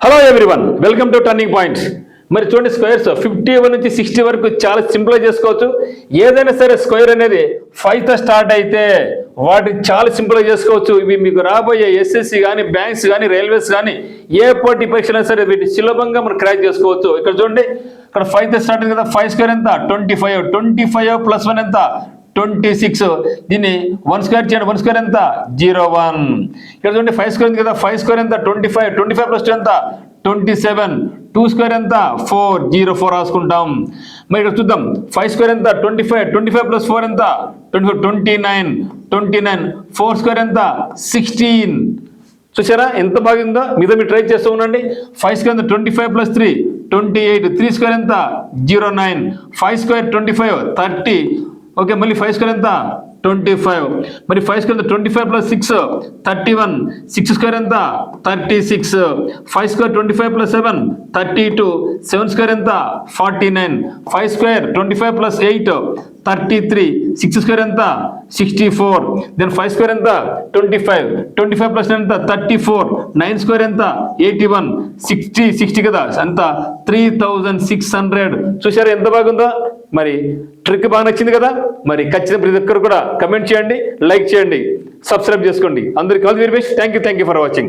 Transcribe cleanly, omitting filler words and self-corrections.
Hello everyone, welcome to turning point. మరి చూడండి, squares 51 నుంచి 60 వరకు చాలా సింపుల్గా చేసుకోవచ్చు. ఏదైనా సరే స్క్వేర్ అనేది 5తో స్టార్ట్ అయితే వాటిని చాలా సింపుల్గా చేసుకోవచ్చు. ఇవి మీకు రాబోయే ఎస్ఎస్సి కానీ, బ్యాంక్స్ కానీ, రైల్వేస్ కానీ ఏ పోటీ పరీక్షలు సరే వీటిని సులభంగా మనం క్రాక్ చేసుకోవచ్చు. ఇక్కడ చూడండి, ఇక్కడ 5తో స్టార్ట్ అయింది కదా, 5 స్క్వేర్ ఎంత 25, 25 ప్లస్ 1 ఎంత 26. దీన్ని 1 స్క్వేర్ చేయండి, 1 స్క్వేర్ ఎంత 01. ఇక్కడ చూడండి 5 స్క్వేర్ ఉంది కదా, 5 స్క్వేర్ ఎంత 25, 25 ప్లస్ 2 ఎంత 27, 2 స్క్వేర్ ఎంత 4, 04 రాసుకుంటాం. మరి ఇక్కడ చూద్దాం, 5 స్క్వేర్ ఎంత 25, 25 ప్లస్ 4 ఎంత 24, 29, 29, 4 స్క్వేర్ ఎంత 16. చూసారా ఎంత బాగుందో? మీద మీరు ట్రై చేస్తూ ఉండండి. 5 స్క్వేర్ ఎంత 25 ప్లస్ 3 28, 3 స్క్వేర్ ఎంత 09, 5 స్క్వేర్ 25 30. ఓకే, మళ్ళీ 5 స్క్వేర్ ఎంత 25, మరి 5 స్క్వేర్ ఎంత 25 ప్లస్ 6 31, 6 స్క్వేర్ ఎంత 36, 5 స్క్వేర్ 25 ప్లస్ 7 32, 7 స్క్వేర్ ఎంత 49, 5 స్క్వేర్ 25 ప్లస్ 8 33, 6 స్క్వేర్ ఎంత 64, దెన్ 5 స్క్వేర్ ఎంత 25, 25 ప్లస్ 9 ఎంత 34, 9 స్క్వేర్ ఎంత 81, 60 కదా ఎంత 3600. చూసారా ఎంత బాగుందో? మరి ట్రిక్ బాగా నచ్చింది కదా? మరి ఖచ్చితంగా ప్రతి ఒక్కరు కూడా కమెంట్ చేయండి, లైక్ చేయండి, సబ్స్క్రైబ్ చేసుకోండి. అందరికీ all the very best. Thank you for watching.